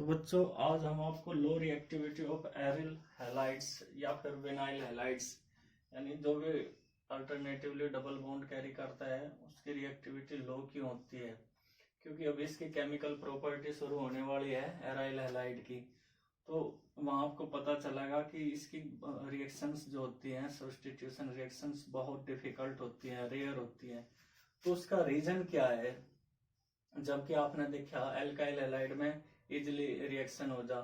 तो बच्चों आज हम आपको लो रिएक्टिविटी ऑफ एरिल हैलाइड्स या फिर विनाइल हैलाइड्स यानी जो भी अल्टरनेटिवली डबल बॉन्ड कैरी करता है उसकी रिएक्टिविटी लो क्यों होती है, क्योंकि अभी इसकी केमिकल प्रॉपर्टी शुरू होने वाली है एराइल हैलाइड की। तो वहां आपको पता चलेगा कि इसकी रिएक्शंस जो होती हैं सब्स्टिट्यूशन रिएक्शंस बहुत डिफिकल्ट होती है, रेयर होती है। तो उसका रीजन क्या है? जबकि आपने देखा एल्काइल हैलाइड में इजिली रिएक्शन हो जा,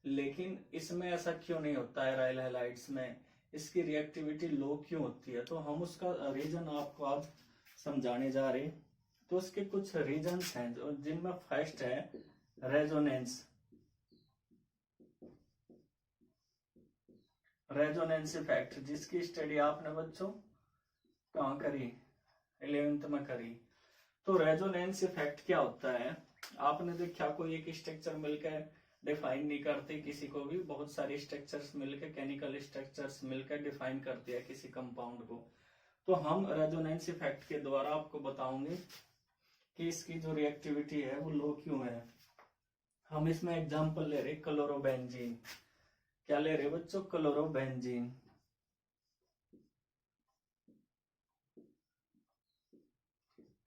लेकिन इसमें ऐसा क्यों नहीं होता है? एराइल हैलाइड्स में इसकी रिएक्टिविटी लो क्यों होती है? तो हम उसका रीजन आपको आज समझाने जा रहे हैं। तो उसके कुछ रीजंस हैं जो जिनमें फर्स्ट है रेजोनेंस। रेजोनेंस इफेक्ट जिसकी स्टडी आपने बच्चों कहाँ करी? 11th में करी। तो रेजोनेंस इफेक्ट क्या होता है? आपने देखा कोई एक स्ट्रक्चर मिलकर डिफाइन नहीं करती किसी को भी, बहुत सारे स्ट्रक्चर्स मिलकर केमिकल स्ट्रक्चर्स मिलकर डिफाइन करती है किसी कंपाउंड को। तो हम रेजोनेंस इफेक्ट के द्वारा आपको बताऊंगे कि इसकी जो रिएक्टिविटी है वो लो क्यों है। हम इसमें एग्जांपल ले रहे क्लोरोबेंजीन। क्या ले रहे बच्चों? क्लोरोबेंजीन।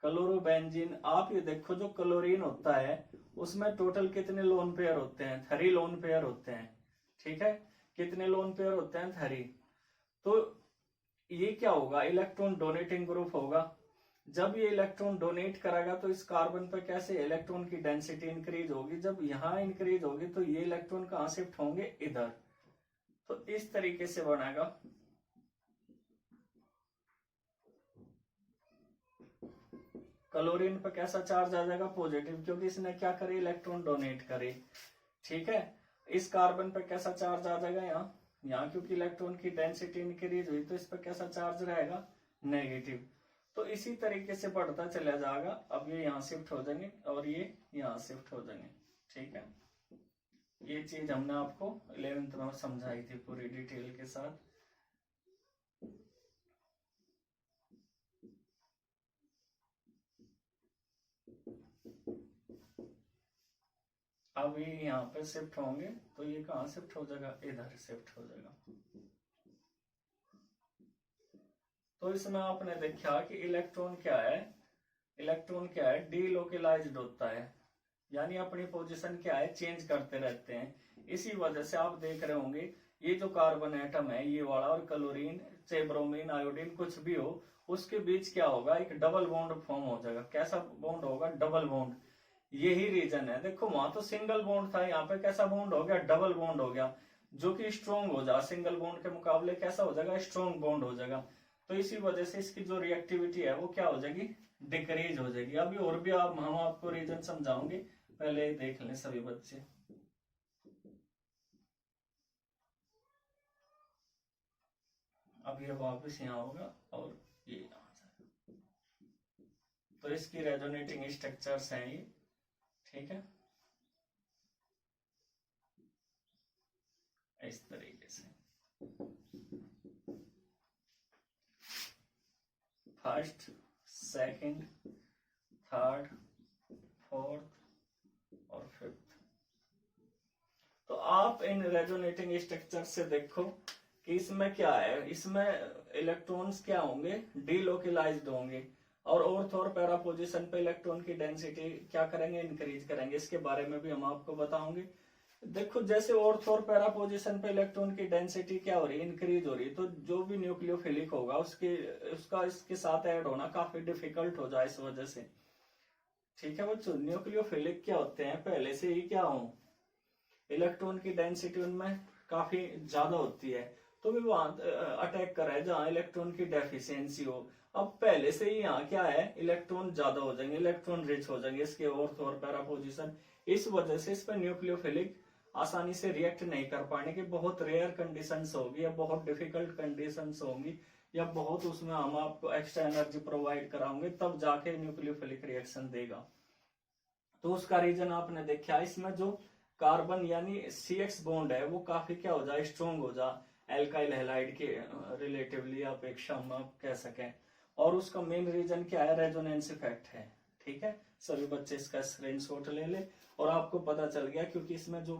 क्लोरोबेंजीन आप ये देखो, जो क्लोरीन होता है उसमें टोटल कितने लोन पेयर होते हैं? 3 लोन पेयर होते हैं। ठीक है, कितने लोन पेयर होते हैं? 3। तो ये क्या होगा? इलेक्ट्रॉन डोनेटिंग ग्रुप होगा। जब ये इलेक्ट्रॉन डोनेट करेगा तो इस कार्बन पर कैसे इलेक्ट्रॉन की डेंसिटी इंक्रीज होगी? जब यहाँ इंक्रीज होगी तो ये इलेक्ट्रॉन कहां शिफ्ट होंगे? इधर। तो इस तरीके से बनेगा। क्लोरीन पर कैसा चार्ज आ जाएगा? पॉजिटिव, क्योंकि इसने क्या करे? इलेक्ट्रॉन डोनेट करे। ठीक है, इस कार्बन पर कैसा चार्ज आ जाएगा? यहाँ क्योंकि इलेक्ट्रॉन की डेंसिटी इंक्रीज हुई तो इस पर कैसा चार्ज रहेगा? नेगेटिव। तो इसी तरीके से बढ़ता चला जाएगा। अब ये यहाँ शिफ्ट हो जाएंगे और ये यहाँ शिफ्ट हो जाएंगे। ठीक है, ये चीज हमने आपको 11th में समझाई थी पूरी डिटेल के साथ। अब ये यहाँ पे शिफ्ट होंगे तो ये कहाँ शिफ्ट हो जाएगा? इधर शिफ्ट हो जाएगा। तो इसमें आपने देखा कि इलेक्ट्रॉन क्या है? इलेक्ट्रॉन क्या है? डीलोकलाइज्ड होता है, यानी अपनी पोजीशन क्या है? चेंज करते रहते हैं। इसी वजह से आप देख रहे होंगे ये जो कार्बन एटम है ये वाला और क्लोरीन चाहे ब्रोमीन आयोडीन कुछ भी हो, उसके बीच क्या होगा? एक डबल बॉन्ड फॉर्म हो जाएगा। कैसा बॉन्ड होगा? Double bond. यही रीजन है। देखो वहां तो सिंगल बॉन्ड था, यहाँ पे कैसा बॉन्ड हो गया? डबल बॉन्ड हो गया, जो कि स्ट्रॉन्ग हो जाएगा। सिंगल बॉन्ड के मुकाबले कैसा हो जाएगा? स्ट्रॉन्ग बॉन्ड हो जाएगा। तो इसी वजह से इसकी जो रिएक्टिविटी है वो क्या हो जाएगी? डिक्रीज हो जाएगी। अभी और भी हम आपको रीजन समझाओगे, पहले देख लें सभी बच्चे। अब ये वापस यहाँ होगा और ये यहाँ जाएगा। तो इसकी रेजोनेटिंग स्ट्रक्चर्स हैं ये। ठीक है, इस तरीके से फर्स्ट, सेकंड, थर्ड, फोर्थ और फिफ्थ। तो आप इन रेजोनेटिंग स्ट्रक्चर से देखो कि इसमें क्या है? इसमें इलेक्ट्रॉन्स क्या होंगे? डीलोकलाइज्ड होंगे और ऑर्थ और पैरा पोजीशन पे इलेक्ट्रॉन की डेंसिटी क्या करेंगे? इंक्रीज करेंगे। इसके बारे में भी हम आपको बताओगे। देखो जैसे ऑर्थ और पैरा पोजीशन पे इलेक्ट्रॉन की डेंसिटी क्या हो रही है? इंक्रीज हो रही है। तो जो भी न्यूक्लियोफिलिक होगा उसका इसके साथ ऐड होना काफी डिफिकल्ट हो जाए इस वजह से। ठीक है बच्चों, न्यूक्लियोफिलिक क्या होते हैं? पहले से ही क्या हो, इलेक्ट्रॉन की डेंसिटी उनमें काफी ज्यादा होती है, तो भी वहां अटैक कर रहा है जहां इलेक्ट्रॉन की डेफिशिएंसी हो। अब पहले से ही यहाँ क्या है? इलेक्ट्रॉन ज्यादा हो जाएंगे, इलेक्ट्रॉन रिच हो जाएंगे इसके ऑर्थ और पैरा पोजीशन। इस वजह से इस पर न्यूक्लियोफिलिक आसानी से रिएक्ट नहीं कर पाने की बहुत रेयर कंडीशंस होगी या बहुत डिफिकल्ट कंडीशंस होंगी या बहुत उसमें हम आपको एक्स्ट्रा एनर्जी प्रोवाइड कराओगे तब जाके न्यूक्लियोफिलिक रिएक्शन देगा। तो उसका रीजन आपने देखा, इसमें जो कार्बन यानी CX बॉन्ड है वो काफी क्या हो जाए? स्ट्रॉन्ग हो जा एल्काइल हैलाइड के रिलेटिवली अपेक्षा हम आप कह सकें। और उसका मेन रीजन क्या है? रेजोनेंस इफेक्ट है। ठीक है, सभी बच्चे इसका स्क्रीनशॉट ले ले। और आपको पता चल गया, क्योंकि इसमें जो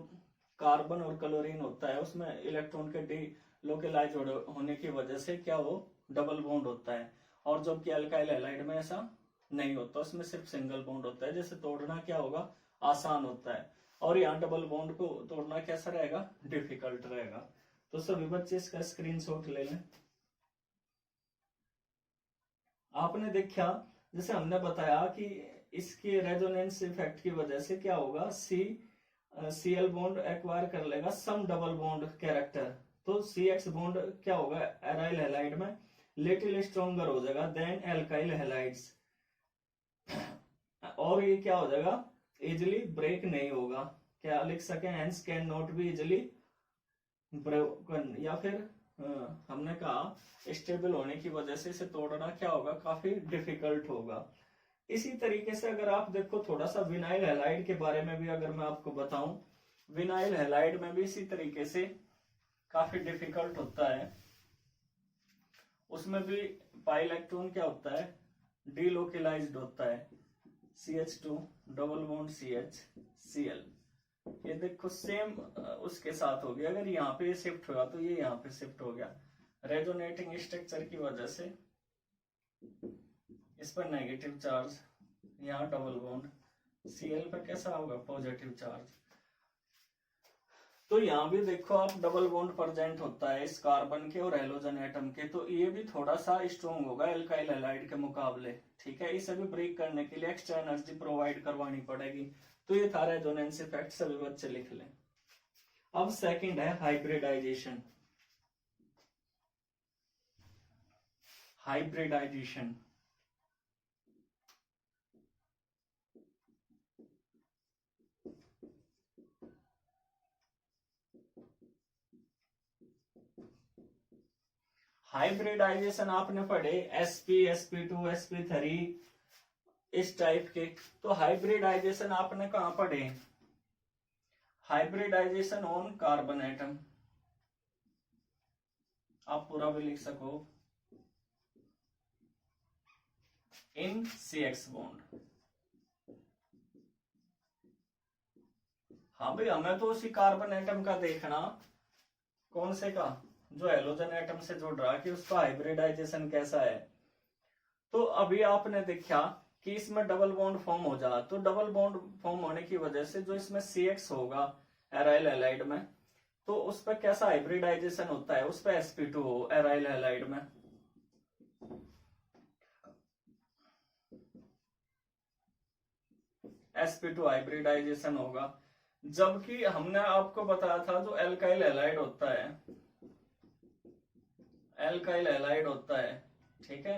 कार्बन और क्लोरीन होता है उसमें इलेक्ट्रॉन के डी लोकेलाइज होने की वजह से क्या वो डबल बॉन्ड होता है, और जबकि अल्काइल हैलाइड में ऐसा नहीं होता, उसमें सिर्फ सिंगल बॉन्ड होता है, जैसे तोड़ना क्या होगा आसान होता है, और यहाँ डबल बॉन्ड को तोड़ना कैसा रहेगा डिफिकल्ट रहेगा। तो सभी बच्चे इसका स्क्रीनशॉट ले लें। आपने देखा जैसे हमने बताया कि इसके रेजोनेंस इफेक्ट की वजह से क्या होगा, सीएल बॉन्ड एक्वायर कर लेगा सम डबल बॉन्ड कैरेक्टर, तो सी एक्स बॉन्ड क्या होगा एराइल हैलाइड में लिटिल स्ट्रॉन्गर हो जाएगा देन एल्काइल हैलाइड्स, और ये क्या हो जाएगा इजिली ब्रेक नहीं होगा। क्या लिख सके, hence can not be easily broken, या फिर हमने कहा स्टेबल होने की वजह से इसे तोड़ना क्या होगा काफी डिफिकल्ट होगा। इसी तरीके से अगर आप देखो थोड़ा सा विनाइल हैलाइड के बारे में भी अगर मैं आपको बताऊं, विनाइल हैलाइड में भी इसी तरीके से काफी डिफिकल्ट होता है, उसमें भी पाई इलेक्ट्रॉन क्या होता है डीलोकेलाइज्ड होता है, CH2 double bond CH Cl। ये देखो सेम उसके साथ हो गया, अगर यहाँ पे शिफ्ट हुआ तो ये यहाँ पे शिफ्ट हो गया, रेजोनेटिंग स्ट्रक्चर की वजह से इस पर नेगेटिव चार्ज, यहाँ डबल बॉन्ड, Cl पर कैसा होगा पॉजिटिव चार्ज। तो यहाँ भी देखो आप डबल बॉन्ड प्रेजेंट होता है इस कार्बन के और हेलोजन एटम के, तो ये भी थोड़ा सा स्ट्रॉन्ग होगा एल्काइल हैलाइड के मुकाबले, ठीक है। इसे भी ब्रेक करने के लिए एक्स्ट्रा एनर्जी प्रोवाइड करवानी पड़ेगी। तो ये था रेजोनेंस इफेक्ट, सभी बच्चे लिख लें। अब सेकंड है हाइब्रिडाइजेशन। हाइब्रिडाइजेशन हाइब्रिडाइजेशन आपने पढ़े sp sp2 sp3 इस टाइप के, तो हाइब्रिडाइजेशन आपने कहां पढ़े, हाइब्रिडाइजेशन ऑन कार्बन एटम, आप पूरा भी लिख सको, इन CX बॉन्ड। हाँ भाई हमें तो उसी कार्बन एटम का देखना, कौन से का, जो हेलोजन एटम से जुड़ रहा कि उसका हाइब्रिडाइजेशन कैसा है। तो अभी आपने देखा कि इसमें डबल बॉन्ड फॉर्म हो जा, तो डबल बॉन्ड फॉर्म होने की वजह से जो इसमें CX होगा एराइल हैलाइड में, तो उस पर कैसा हाइब्रिडाइजेशन होता है, उस पर sp2 हो एराइल हैलाइड में, sp2 हाइब्रिडाइजेशन होगा। जबकि हमने आपको बताया था जो एल्काइल हैलाइड होता है, एल्काइल हैलाइड होता है, ठीक है,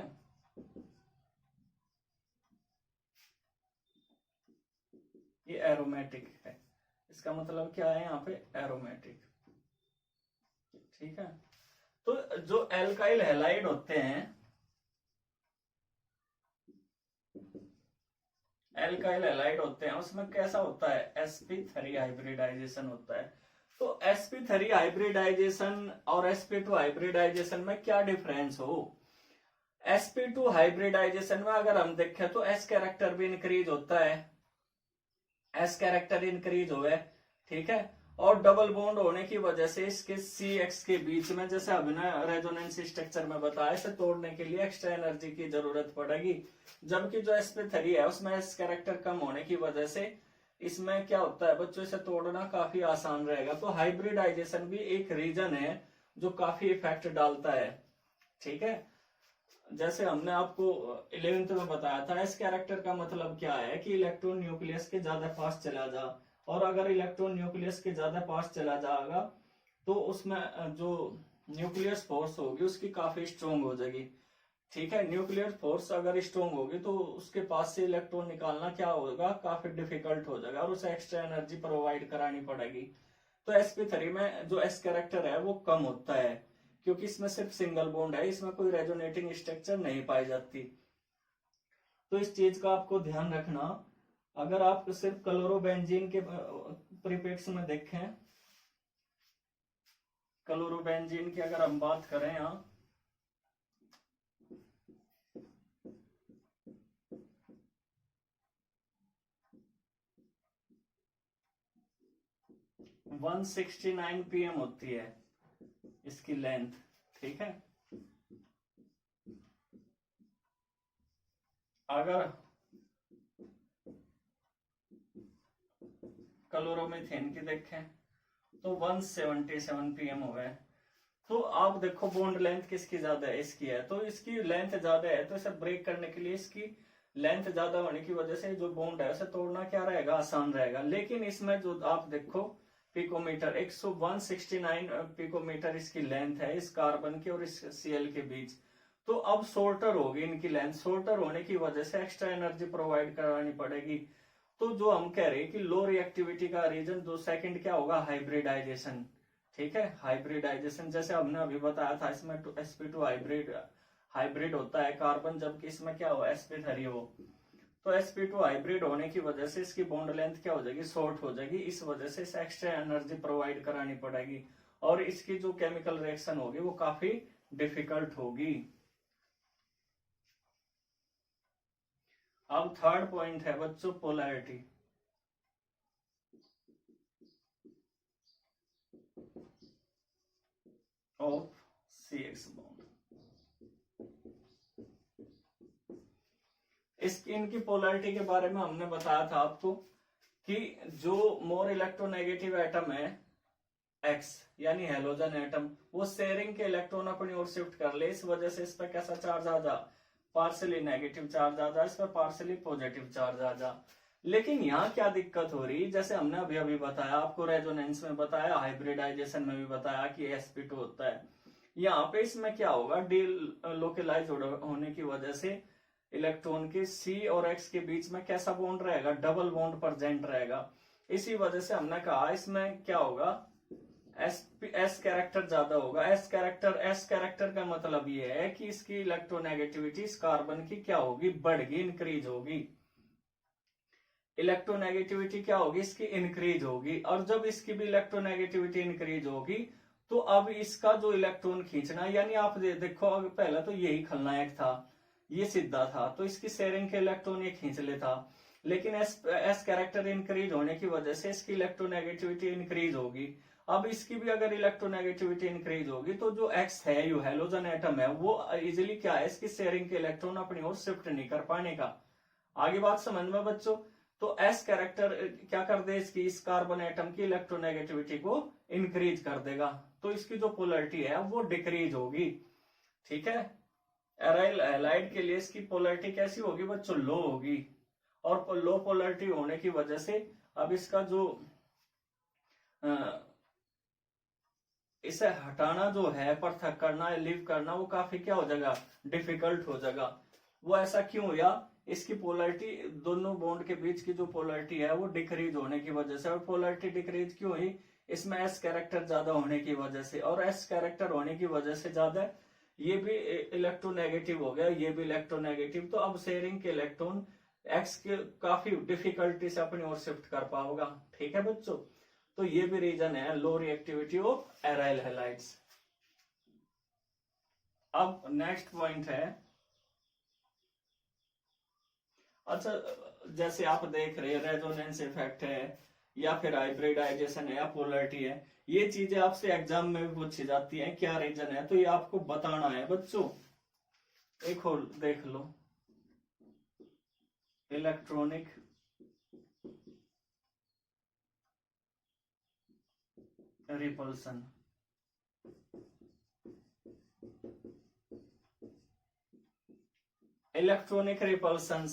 ये एरोमेटिक है, इसका मतलब क्या है यहाँ पे एरोमेटिक, ठीक है। तो जो एल्काइल हैलाइड होते हैं, एल्काइल हैलाइड होते हैं उसमें कैसा होता है sp3 हाइब्रिडाइजेशन होता है। तो sp3 हाइब्रिडाइजेशन और sp2 हाइब्रिडाइजेशन में क्या डिफरेंस हो, sp2 हाइब्रिडाइजेशन में अगर हम देखें तो s कैरेक्टर भी इंक्रीज होता है, s कैरेक्टर इंक्रीज हो है, ठीक है, और डबल बॉन्ड होने की वजह से इसके CX के बीच में, जैसे अभी ना रेजोनेंस स्ट्रक्चर में बताया, इसे तोड़ने के लिए एक्स्ट्रा एनर्जी की जरूरत पड़ेगी। जबकि जो sp3 है उसमें s कैरेक्टर कम होने की वजह से इसमें क्या होता है बच्चों, इसे तोड़ना काफी आसान रहेगा। तो हाइब्रिडाइजेशन भी एक रीजन है जो काफी इफेक्ट डालता है, ठीक है। जैसे हमने आपको 11th में बताया था, इस कैरेक्टर का मतलब क्या है कि इलेक्ट्रॉन न्यूक्लियस के ज्यादा पास चला जा, और अगर इलेक्ट्रॉन न्यूक्लियस के ज्यादा पास चला जाएगा तो उसमें जो न्यूक्लियस फोर्स होगी उसकी काफी स्ट्रोंग हो जाएगी, ठीक है। न्यूक्लियर फोर्स अगर स्ट्रोंग होगी तो उसके पास से इलेक्ट्रॉन निकालना क्या होगा काफी डिफिकल्ट हो जाएगा, और उसे एक्स्ट्रा एनर्जी प्रोवाइड करानी पड़ेगी। तो sp3 में जो s कैरेक्टर है वो कम होता है, क्योंकि इसमें सिर्फ सिंगल बॉन्ड है, इसमें कोई रेजोनेटिंग स्ट्रक्चर नहीं पाई जाती। तो इस चीज का आपको ध्यान रखना। अगर आप सिर्फ क्लोरोबेंजीन के प्रीफिक्स में देखें, क्लोरोबेंजीन की अगर हम बात करें यहाँ, 169 pm होती है इसकी लेंथ, ठीक है। अगर क्लोरोमीथेन की देखें तो 177 pm हो गए। तो आप देखो बॉन्ड लेंथ किसकी ज्यादा है, इसकी है, तो इसकी लेंथ ज्यादा है, तो इसे ब्रेक करने के लिए इसकी लेंथ ज्यादा होने की वजह से जो बॉन्ड है उसे तोड़ना क्या रहेगा, आसान रहेगा। लेकिन इसमें जो आप देखो पिकोमीटर 169 पिकोमीटर इसकी लेंथ है इस कार्बन की और इस Cl के बीच। तो अब शॉर्टर होगी इनकी लेंथ, शॉर्टर होने की वजह से एक्स्ट्रा एनर्जी प्रोवाइड करवानी पड़ेगी। तो जो हम कह रहे हैं कि लो रिएक्टिविटी का रीजन जो सेकंड क्या होगा, हाइब्रिडाइजेशन, ठीक है। हाइब्रिडाइजेशन जैसे हमने अभी बताया था, इसमें sp2 हाइब्रिड होता है कार्बन, जबकि इसमें क्या हो, sp3 हो। तो sp2 हाइब्रिड होने की वजह से इसकी बॉन्ड लेंथ क्या हो जाएगी, शॉर्ट हो जाएगी। इस वजह से इसे एक्स्ट्रा एनर्जी प्रोवाइड करानी पड़ेगी और इसकी जो केमिकल रिएक्शन होगी वो काफी डिफिकल्ट होगी। अब थर्ड पॉइंट है बच्चों पोलैरिटी। ऑफ CX बॉन्ड, इनकी पोलैरिटी के बारे में हमने बताया था आपको कि जो मोर इलेक्ट्रोनेगेटिव एटम है X यानी हेलोजन एटम, वो शेयरिंग के इलेक्ट्रॉन अपनी ओर शिफ्ट कर ले, इस वजह से इस पर कैसा चार्ज आ जा, पार्सली नेगेटिव चार्ज आ जा, इस पर पार्सली पॉजिटिव चार्ज आ जा। लेकिन यहाँ क्या दिक्कत हो रही, जैसे हमने अभी अभी बताया आपको, रेजोनेंस में बताया, हाइब्रिडाइजेशन में भी बताया कि sp2 होता है। यहाँ पे इसमें क्या होगा, डी लोकलाइज होने की वजह से इलेक्ट्रॉन के C और X के बीच में कैसा बॉन्ड रहेगा, डबल बॉन्ड प्रेजेंट रहेगा। इसी वजह से हमने कहा इसमें क्या होगा, एस कैरेक्टर ज्यादा होगा। एस कैरेक्टर का मतलब ये है कि इसकी इलेक्ट्रोनेगेटिविटी इस कार्बन की क्या होगी, बढ़गी, इंक्रीज होगी। इलेक्ट्रोनेगेटिविटी क्या होगी, इसकी इंक्रीज होगी। और जब इसकी भी इलेक्ट्रोनेगेटिविटी इंक्रीज होगी तो अब इसका जो इलेक्ट्रॉन खींचना, यानी आप देखो पहले तो यही खलनायक था, ये सीधा था, तो इसकी शेयरिंग के इलेक्ट्रॉन ये खींच लेता। लेकिन एस कैरेक्टर इंक्रीज होने की वजह से इसकी इलेक्ट्रोनेगेटिविटी इंक्रीज होगी। अब इसकी भी अगर इलेक्ट्रोनेगेटिविटी इंक्रीज होगी तो जो X है, जो हेलोजन एटम है, वो इजिली क्या है, इसकी शेयरिंग के इलेक्ट्रॉन अपनी ओर शिफ्ट नहीं कर पाने का। आगे बात समझ में बच्चों। तो एस कैरेक्टर क्या कर दे, इसकी इस कार्बन एटम की इलेक्ट्रोनेगेटिविटी को इंक्रीज कर देगा, तो इसकी जो पोलैरिटी है वो डिक्रीज होगी, ठीक है। एराइल हैलाइड के लिए इसकी पोलैरिटी कैसी होगी बच्चों, लो होगी। और लो पोलैरिटी होने की वजह से अब इसका जो इसे हटाना जो है, पृथक करना, लीव करना, वो काफी क्या हो जाएगा, डिफिकल्ट हो जाएगा। वो ऐसा क्यों हुआ, इसकी पोलैरिटी, दोनों बॉन्ड के बीच की जो पोलैरिटी है वो डिक्रीज होने की वजह से। और पोलैरिटी डिक्रीज क्यों हुई, इसमें एस कैरेक्टर ज्यादा होने की वजह से। और एस कैरेक्टर होने की वजह से ज्यादा, ये भी इलेक्ट्रोनेगेटिव हो गया, ये भी इलेक्ट्रोनेगेटिव। तो अब शेयरिंग के इलेक्ट्रॉन एक्स के काफी डिफिकल्टी से अपनी ओर शिफ्ट कर पाओगा, ठीक है बच्चों। तो ये भी रीजन है लो रिएक्टिविटी ऑफ एराइल हैलाइड्स। अब नेक्स्ट पॉइंट है, अच्छा जैसे आप देख रहे हैं रेजोनेंस इफेक्ट है या फिर हाइब्रिडाइजेशन है या पोलैरिटी है, ये चीजें आपसे एग्जाम में भी पूछी जाती हैं, क्या रीजन है, तो ये आपको बताना है बच्चों। एक और देख लो, इलेक्ट्रॉनिक रिपल्सन, इलेक्ट्रॉनिक रिपल्सन,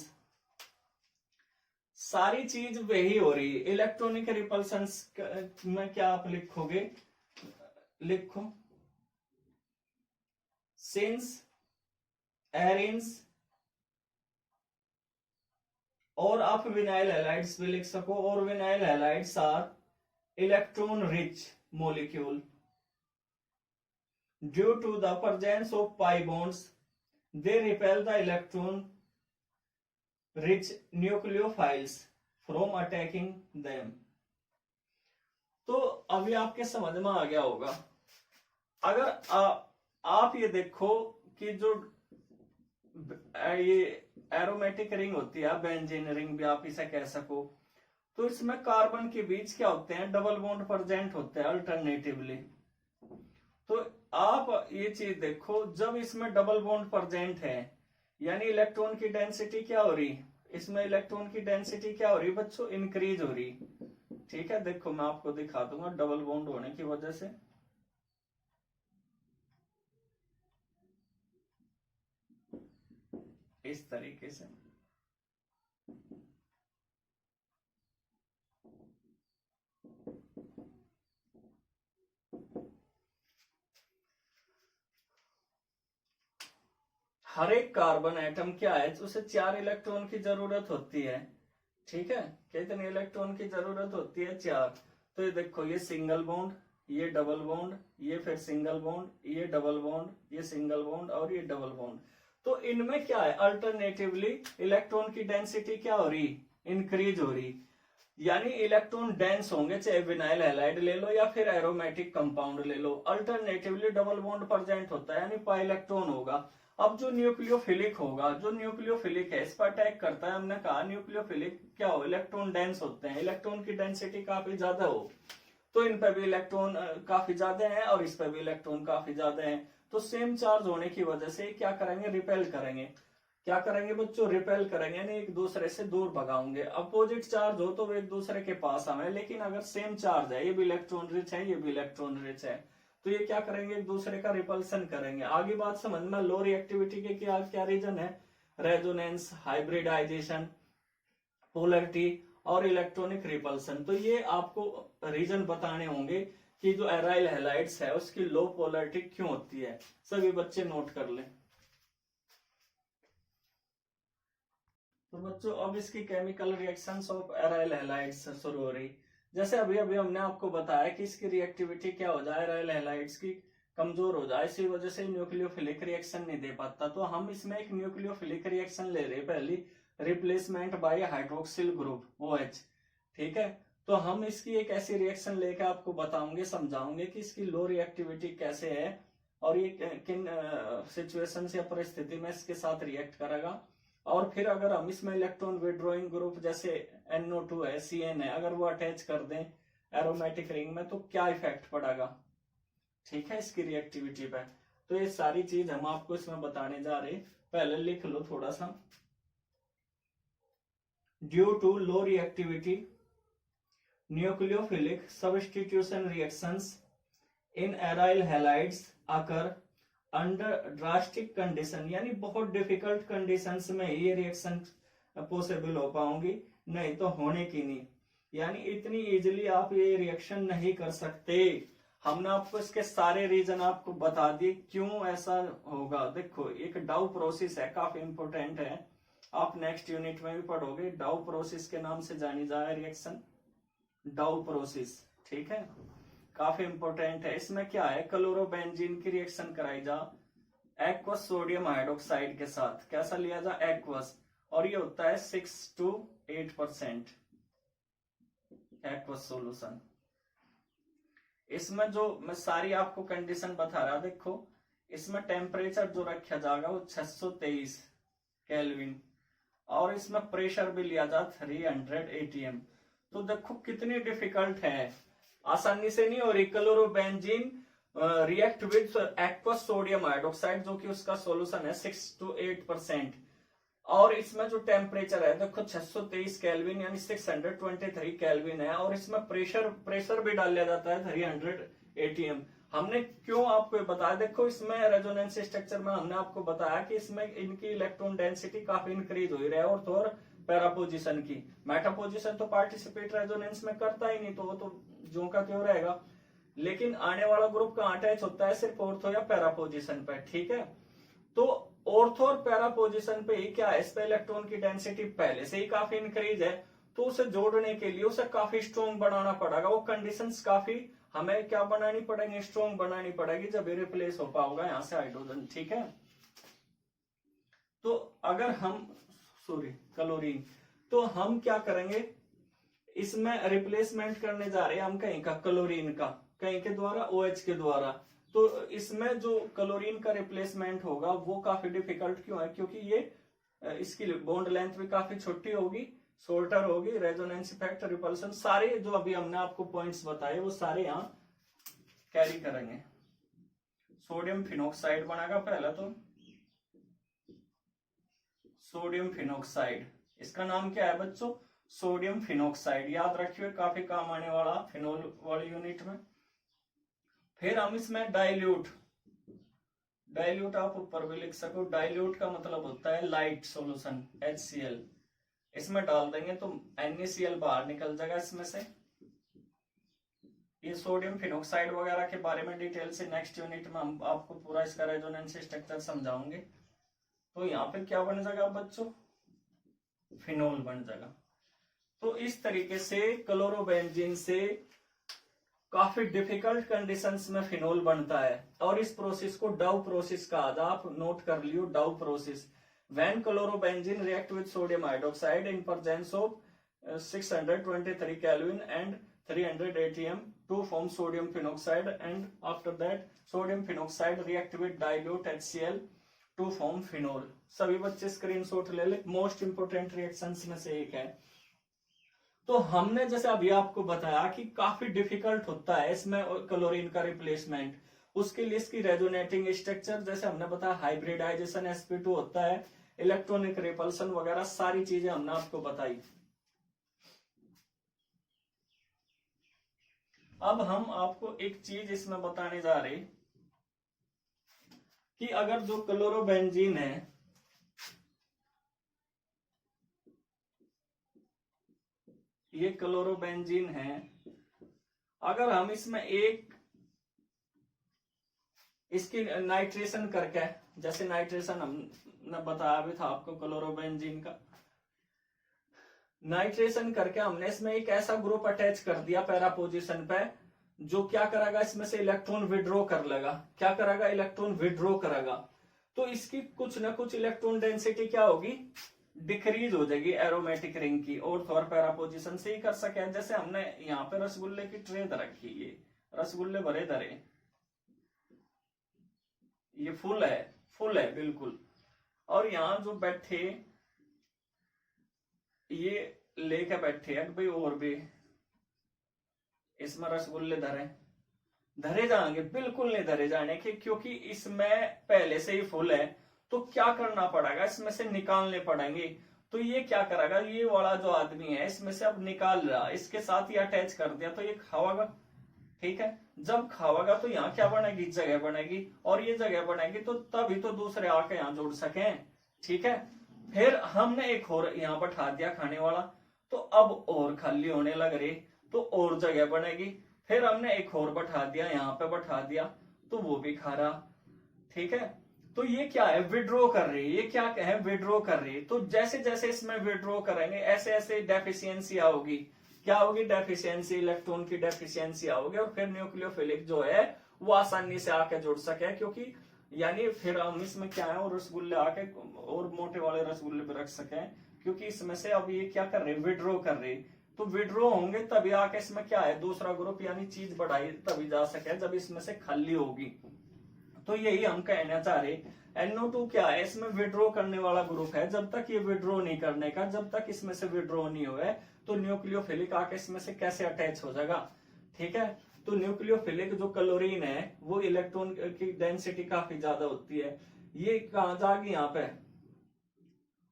सारी चीज वही हो रही है। इलेक्ट्रॉनिक रिपल्सन में क्या आप लिखोगे, लिखो सिंस एरिन्स, और आप विनाइल हैलाइड्स भी लिख सको, और vinyl halides are electron rich molecule due to the presence of pi bonds, they repel the electron rich nucleophiles from attacking them। तो अभी आपके समझ में आ गया होगा। अगर आप ये देखो कि जो ये एरोमेटिक रिंग होती है, बेंजीन रिंग भी आप इसे कह सको, तो इसमें कार्बन के बीच क्या होते हैं, डबल बॉन्ड प्रेजेंट होते हैं अल्टरनेटिवली। तो आप ये चीज देखो, जब इसमें डबल बॉन्ड प्रेजेंट है यानी इलेक्ट्रॉन की डेंसिटी क्या हो रही, इसमें इलेक्ट्रॉन की डेंसिटी क्या हो रही बच्चों, इंक्रीज हो रही। ठीक है, देखो मैं आपको दिखा दूंगा डबल बॉन्ड होने की वजह से। इस तरीके से हर एक कार्बन एटम क्या है, उसे 4 इलेक्ट्रॉन की जरूरत होती है। ठीक है, कितने इलेक्ट्रॉन की जरूरत होती है, 4। तो ये देखो, ये सिंगल बॉन्ड, ये डबल बॉन्ड, ये फिर सिंगल बॉन्ड, ये डबल बॉन्ड, ये सिंगल बॉन्ड और ये डबल बॉन्ड। तो इनमें क्या है, अल्टरनेटिवली इलेक्ट्रॉन की डेंसिटी क्या हो रही, इंक्रीज हो रही। यानी इलेक्ट्रॉन डेंस होंगे, चाहे विनाइल हैलाइड ले लो या फिर एरोमेटिक कंपाउंड ले लो, अल्टरनेटिवली डबल बॉन्ड प्रेजेंट होता है यानी पाई इलेक्ट्रॉन होगा। अब जो न्यूक्लियोफिलिक होगा, जो न्यूक्लियोफिलिक है इस पर अटैक करता है, हमने कहा न्यूक्लियोफिलिक क्या हो, इलेक्ट्रॉन डेंस होते हैं, इलेक्ट्रॉन की डेंसिटी काफी ज्यादा हो, तो इन पे भी इलेक्ट्रॉन काफी ज्यादा है और इस पे भी इलेक्ट्रॉन काफी ज्यादा है। तो सेम चार्ज होने की वजह से क्या करेंगे, रिपेल करेंगे। क्या करेंगे बच्चों, रिपेल करेंगे यानी एक दूसरे से दूर भगाओगे। अपोजिट चार्ज हो तो वो एक दूसरे के पास आवे, लेकिन अगर सेम चार्ज है, ये भी इलेक्ट्रॉन रिच है, ये भी इलेक्ट्रॉन रिच है, तो ये क्या करेंगे, एक दूसरे का रिपल्सन करेंगे। आगे बात समझ में, लो रिएक्टिविटी के क्या क्या रीजन है, रेजोनेंस, हाइब्रिडाइजेशन, पोलरिटी और इलेक्ट्रॉनिक रिपल्सन। तो ये आपको रीजन बताने होंगे कि जो एराइल हैलाइड्स है उसकी लो पोलरिटी क्यों होती है। सभी बच्चे नोट कर लें। तो बच्चों अब इसकी chemical reactions of aryl halides शुरू हो रही। जैसे अभी अभी हमने आपको बताया कि इसकी रिएक्टिविटी क्या हो जाए, एराइल हैलाइड्स की कमजोर हो जाए, इसी वजह से न्यूक्लियोफिलिक रिएक्शन नहीं दे पाता। तो हम इसमें एक न्यूक्लियोफिलिक रिएक्शन ले रहे हैं, पहली replacement bye hydroxyl group OH। ठीक है, तो हम इसकी एक ऐसी रिएक्शन लेकर आपको बताऊंगे, समझाऊंगे कि इसकी लो रिएक्टिविटी कैसे है और ये किन सिचुएशन या परिस्थिति में इसके साथ रिएक्ट करेगा। और फिर अगर हम इसमें इलेक्ट्रॉन विड्रॉइंग ग्रुप जैसे NO2 है, CN है, अगर वो अटैच कर दें एरोमेटिक रिंग में तो क्या इफेक्ट पड़ेगा, ठीक है, इसकी रिएक्टिविटी पे। तो ये सारी चीज हम आपको इसमें बताने जा रहे हैं, पहले लिख लो थोड़ा सा। Due to low reactivity nucleophilic substitution reactions in aryl halides occur under drastic condition, यानी बहुत डिफिकल्ट कंडीशंस में ये रिएक्शन पॉसिबल हो पाऊंगी, नहीं तो होने की नहीं। यानी इतनी इजीली आप ये रिएक्शन नहीं कर सकते। हमने आपको इसके सारे रीजन आपको बता दिए क्यों ऐसा होगा। देखो, एक डाउ प्रोसेस है, काफी इंपोर्टेंट है, आप नेक्स्ट यूनिट में भी पढ़ोगे। डाउ प्रोसेस के नाम से जानी जाए रिएक्शन, डाउ प्रोसेस। ठीक है, काफी इंपोर्टेंट है। इसमें क्या है, क्लोरोबेंजीन की रिएक्शन कराई जा एक्वस सोडियम हाइड्रोक्साइड के साथ। कैसा लिया जा, एक्वस, और ये होता है 6 to 8% एक्वस सॉल्यूशन। इसमें जो मैं सारी आपको कंडीशन बता रहा, देखो इसमें टेम्परेचर जो रखा जाएगा वो 623 केल्विन, और इसमें प्रेशर भी लिया जा 300 ATM। तो देखो कितनी डिफिकल्ट है, आसानी से नहीं हो रही। Chlorobenzene react with aqueous sodium hydroxide, जो कि उसका सॉल्यूशन है 6 to 8%, और इसमें जो टेम्परेचर है देखो 623 केल्विन यानी 623 केल्विन है, और इसमें प्रेशर भी डाल लिया जाता है 300 ATM। हमने क्यों आपको बताया, देखो इसमें रेजोनेंस स्ट्रक्चर में हमने आपको बताया कि इसमें इनकी इलेक्ट्रॉन डेंसिटी काफी इंक्रीज हो रही है, और तो और पैरा पोजिशन की। मेटा पोजिशन तो पार्टिसिपेट रेजोनेंस में करता ही नहीं, तो वो तो जो का क्यों रहेगा। लेकिन आने वाला ग्रुप का अटैच होता है सिर्फ ऑर्थो या पैरा पोजिशन पे। ठीक है, तो ऑर्थो और पैरा पोजिशन पे ही क्या है, इस पे इलेक्ट्रॉन की डेंसिटी पहले से ही काफी इंक्रीज है, तो उसे जोड़ने के लिए उसे काफी स्ट्रॉन्ग बनाना पड़ेगा। वो कंडीशंस काफी हमें क्या बनानी पड़ेगी, स्ट्रॉन्ग बनानी पड़ेगी, जब ये रिप्लेस हो पाओगा यहाँ से हाइड्रोजन। ठीक है, तो अगर हम क्लोरीन, तो हम क्या करेंगे, इसमें रिप्लेसमेंट करने जा रहे हैं हम कहीं का, क्लोरीन का, कहीं के द्वारा, OH के द्वारा। तो इसमें जो क्लोरीन का रिप्लेसमेंट होगा वो काफी डिफिकल्ट क्यों है, क्योंकि ये इसकी बॉन्ड लेंथ भी काफी छोटी होगी, शॉर्टर होगी, रेजोनेंस इफेक्ट, रिपल्सन, सारे जो अभी हमने आपको पॉइंट्स बताए वो सारे यहाँ कैरी करेंगे। सोडियम फिनोक्साइड बनेगा पहला, तो सोडियम फिनोक्साइड, इसका नाम क्या है बच्चों, सोडियम फिनोक्साइड, याद रखिए काफी काम आने वाला फिनोल वाली यूनिट में। फिर हम इसमें डाइल्यूट, डाइल्यूट आप ऊपर भी लिख सको, डाइल्यूट का मतलब होता है लाइट सॉल्यूशन, HCl, इसमें डाल देंगे तो NaCl बाहर निकल जाएगा इसमें से। ये सोडियम फिनोक्साइड वगैरह के बारे में डिटेल से नेक्स्ट यूनिट में हम आपको पूरा इसका रेजोनेंस स्ट्रक्चर समझाऊंगे। तो यहाँ पे क्या बन जाएगा बच्चों, फिनोल बन जाएगा। तो इस तरीके से क्लोरोबेंजीन से काफी डिफिकल्ट कंडीशंस में फिनोल बनता है, और इस प्रोसेस को डाउ प्रोसेस कहा था, आप नोट कर लियो Dow process. When chlorobenzene react with sodium hydroxide in presence of 623 Kelvin and 300 atm to form sodium phenoxide, and after that sodium phenoxide react with dilute HCl to form phenol। सभी बच्चे screenshot ले ले, most important reactions में से एक है। तो हमने जैसे अभी आपको बताया कि काफी डिफिकल्ट होता है इसमें क्लोरीन का रिप्लेसमेंट, उसके लिए इसकी रेजोनेटिंग स्ट्रक्चर जैसे हमने बताया हाइब्रिडाइजेशन sp2 होता है, इलेक्ट्रॉनिक रिपल्सन वगैरह सारी चीजें हमने आपको बताई। अब हम आपको एक चीज इसमें बताने जा रहे कि अगर जो क्लोरोबेंजीन है, ये क्लोरोबेंजीन है, अगर हम इसमें एक इसकी नाइट्रेशन करके, जैसे नाइट्रेशन हमने बताया भी था आपको क्लोरोबेंजीन का, नाइट्रेशन करके हमने इसमें एक ऐसा ग्रुप अटैच कर दिया पैरा पोजीशन पे, जो क्या करेगा इसमें से इलेक्ट्रॉन विड्रॉ कर लेगा। क्या करेगा, इलेक्ट्रॉन विड्रॉ करेगा। तो इसकी कुछ ना कुछ इलेक्ट्रॉन डेंसिटी क्या होगी, डिक्रीज हो जाएगी एरोमेटिक रिंग की, और थोड़ा पैरा पोजीशन से ही कर सके। जैसे हमने यहाँ पे रसगुल्ले की ट्रे रखी, ये रसगुल्ले भरे धरे, ये फुल है बिल्कुल, और यहाँ जो बैठे ये लेके बैठे हैं भाई, और भी इसमें रसगुल्ले धरे जाएंगे, बिल्कुल नहीं धरे जाने के, क्योंकि इसमें पहले से ही फुल है। तो क्या करना पड़ेगा, इसमें से निकालने पड़ेंगे। तो ये क्या करेगा, ये वाला जो आदमी है इसमें से अब निकाल रहा, इसके साथ ही अटैच कर दिया तो ये खावागा, ठीक है। जब खावागा तो यहाँ क्या बनेगी, जगह बनेगी, और ये जगह बनेगी तो तभी तो दूसरे आके यहाँ जोड़ सके, ठीक है। फिर हमने एक और यहाँ बैठा दिया खाने वाला, तो अब और खाली होने लग रही, तो और जगह बनेगी। फिर हमने एक और बैठा दिया, यहाँ पे बैठा दिया, तो वो भी खा रहा, ठीक है। तो ये क्या है, विड्रॉ कर रही है, ये क्या है, विड्रॉ कर रही है। तो जैसे जैसे इसमें विड्रॉ करेंगे ऐसे ऐसे डेफिशिएंसी होगी, क्या होगी, डेफिशिएंसी, इलेक्ट्रॉन की डेफिशिएंसी होगी, और फिर न्यूक्लियोफिलिक जो है वो आसानी से आके जुड़ सके, क्योंकि यानी फिर हम इसमें क्या है, और रसगुल्ले आके और मोटे वाले रसगुल्ले भी रख सके, क्योंकि इसमें से अब ये क्या कर रहे, विड्रॉ कर रहे। तो विड्रॉ होंगे तभी आके इसमें क्या है, दूसरा ग्रुप यानी चीज बढ़ाई तभी जा सके जब इसमें से खाली होगी। तो यही हम कहना चाह रहे, NO2 क्या है, इसमें विड्रॉ करने वाला ग्रुप है। जब तक ये विड्रॉ नहीं करने का, जब तक इसमें से विड्रॉ नहीं हुए, तो न्यूक्लियोफिलिक आके इसमें से कैसे अटैच हो जाएगा, ठीक है। तो न्यूक्लियोफिलिक जो क्लोरीन है वो इलेक्ट्रॉन की डेंसिटी काफी ज्यादा होती है, ये कहाँ जाएगी, यहाँ पे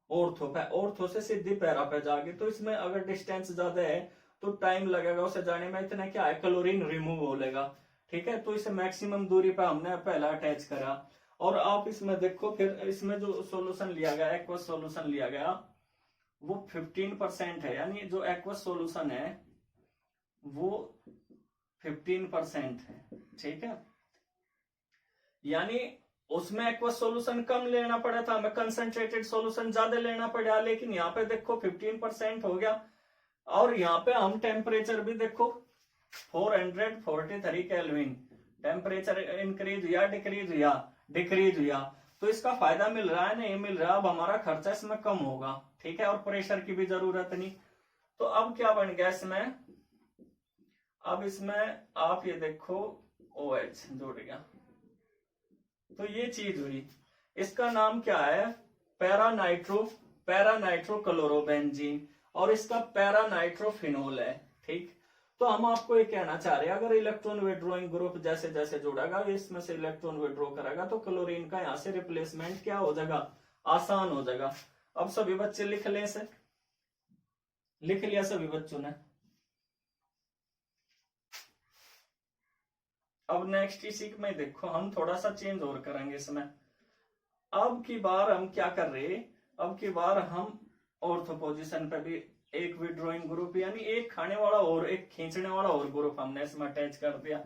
ऑर्थो पे, ऑर्थो से सीधी पैरा पे जाएगी। तो इसमें अगर डिस्टेंस ज्यादा है तो टाइम लगेगा उसे जाने में, इतना क्या है, क्लोरीन रिमूव हो लेगा, ठीक है। तो इसे मैक्सिमम दूरी पे हमने पहला अटैच करा। और आप इसमें देखो, फिर इसमें जो सॉल्यूशन लिया गया, एक्वस सॉल्यूशन लिया गया, वो 15% है, यानी जो एक्वस सॉल्यूशन है वो 15% है, ठीक है। यानी उसमें एक्वस सॉल्यूशन कम लेना पड़ा था, हमें कंसंट्रेटेड सॉल्यूशन ज्यादा लेना पड़ा, लेकिन यहाँ पे देखो 15% हो गया। और यहाँ पे हम टेम्परेचर भी देखो 443 केल्विन, टेम्परेचर इंक्रीज हुआ, डिक्रीज हुआ। तो इसका फायदा मिल रहा है, नहीं मिल रहा, अब हमारा खर्चा इसमें कम होगा, ठीक है, और प्रेशर की भी जरूरत नहीं। तो अब क्या बन गया इसमें, अब इसमें आप ये देखो OH जुड़ गया, तो ये चीज हुई। इसका नाम क्या है, पैरा नाइट्रो क्लोरोबेंजीन। और इसका पैरा नाइट्रोफिनोल है। ठीक, तो हम आपको ये कहना चाह रहे हैं अगर इलेक्ट्रॉन विड्रॉइंग ग्रुप जैसे जैसे जुड़ेगा, इसमें से इलेक्ट्रॉन विड्रॉ करेगा, तो क्लोरीन का यहाँ से रिप्लेसमेंट क्या हो जाएगा, आसान हो जाएगा। अब सभी बच्चे लिख लें इसे, लिख लिया सभी बच्चों ने। अब नेक्स्ट इसी में देखो हम थोड़ा सा चेंज और करेंगे इसमें। अब की बार हम क्या कर रहे, अब की बार हम ऑर्थो पोजीशन पे भी एक विड्रॉइंग ग्रुप यानी एक खाने वाला और एक खींचने वाला और ग्रुप हमने इसमें अटैच कर दिया।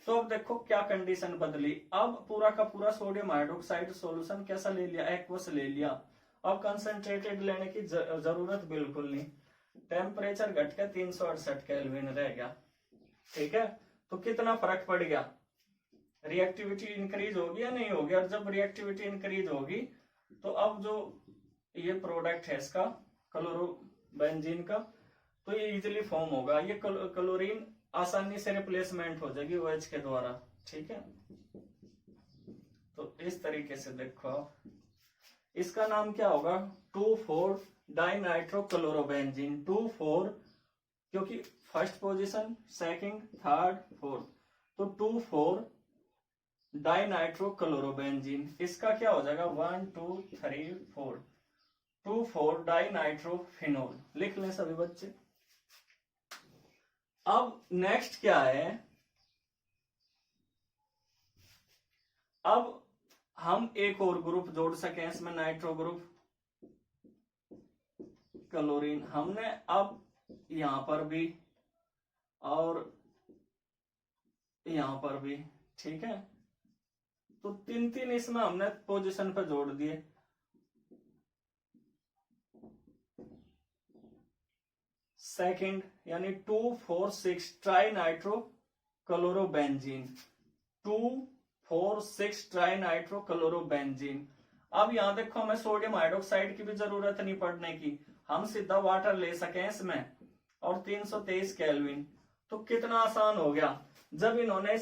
तो अब देखो क्या कंडीशन बदली, अब पूरा का पूरा सोडियम हाइड्रोक्साइड सॉल्यूशन कैसा ले लिया, एक्वस ले लिया। अब कंसंट्रेटेड लेने की जरूरत बिल्कुल नहीं, टेम्परेचर घट के 368 केल्विन रह गया। ठीक है, तो कितना फर्क पड़ गया, रिएक्टिविटी इंक्रीज होगी या नहीं होगी। और जब रिएक्टिविटी इंक्रीज होगी तो अब जो ये प्रोडक्ट है इसका क्लोरोबेंजीन का, तो ये इजीली फॉर्म होगा, ये क्लोरीन आसानी से रिप्लेसमेंट हो जाएगी OH के द्वारा। ठीक है, तो इस तरीके से देखो इसका नाम क्या होगा, 2,4 डाइनाइट्रोक्लोरोबेंजीन। 2,4 क्योंकि first position, second, third, fourth, तो 2,4 डाइनाइट्रोक्लोरोबेंजीन। इसका क्या हो जाएगा 1 2 3 4, 2,4 डाइनाइट्रोफिनोल। लिख लें सभी बच्चे। अब नेक्स्ट क्या है, अब हम एक और ग्रुप जोड़ सके इसमें, नाइट्रो ग्रुप क्लोरीन। हमने अब यहां पर भी और यहां पर भी, ठीक है, तो 3-3 इसमें हमने पोजीशन पर जोड़ दिए। सेकंड यानी 2,4,6 ट्राइनाइट्रो क्लोरोबेंजीन, 2,4,6 ट्राइनाइट्रो क्लोरोबेंजीन। अब यहां देखो हमें सोडियम हाइड्रोक्साइड की भी जरूरत नहीं पड़ने की, हम सीधा वाटर ले सके इसमें और 323 केल्विन। तो कितना आसान हो गया, जब इन्होंने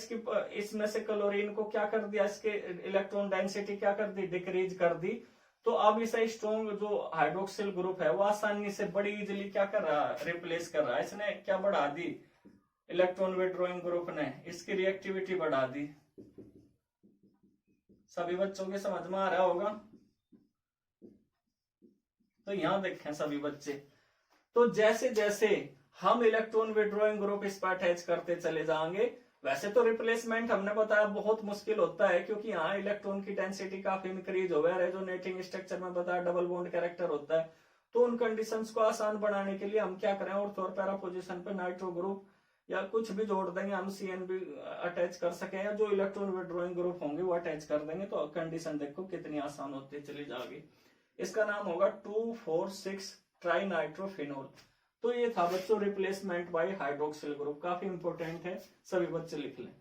इसमें से क्लोरीन को क्या कर दिया, इसके इलेक्ट्रॉन डेंसिटी क्या कर दी, डिक्रीज कर दी। तो अब इसे स्ट्रॉन्ग जो हाइड्रोक्सिल ग्रुप है वो आसानी से बड़ी इजीली क्या कर रहा है, रिप्लेस कर रहा है। इसने क्या बढ़ा दी, इलेक्ट्रॉन विड्रॉइंग ग्रुप ने इसकी रिएक्टिविटी बढ़ा दी। सभी बच्चों के समझ में आ रहा होगा। तो यहां देखें सभी बच्चे, तो जैसे जैसे हम इलेक्ट्रॉन विड्रॉइंग ग्रुप इस पर अटैच करते चले जाएंगे, वैसे तो रिप्लेसमेंट हमने बताया बहुत मुश्किल होता है, क्योंकि यहाँ इलेक्ट्रॉन की डेंसिटी काफी इंक्रीज हो गया, रेजोनेटिंग स्ट्रक्चर में बताया डबल बॉन्ड कैरेक्टर होता है। तो उन कंडीशंस को आसान बनाने के लिए हम क्या करें, और थोड़ा पैरा पोजीशन पे नाइट्रो ग्रुप या कुछ भी जोड़ देंगे, हम CN भी अटैच कर सके, या जो इलेक्ट्रॉन विड्रॉइंग ग्रुप होंगे वो अटैच कर देंगे। तो कंडीशन देखो कितनी आसान होती चली जाएगी। इसका नाम होगा 2,4,6 ट्राइनाइट्रोफिनोल। तो ये था बच्चों रिप्लेसमेंट बाय हाइड्रोक्सिल ग्रुप, काफी इंपॉर्टेंट है, सभी बच्चे लिख लें।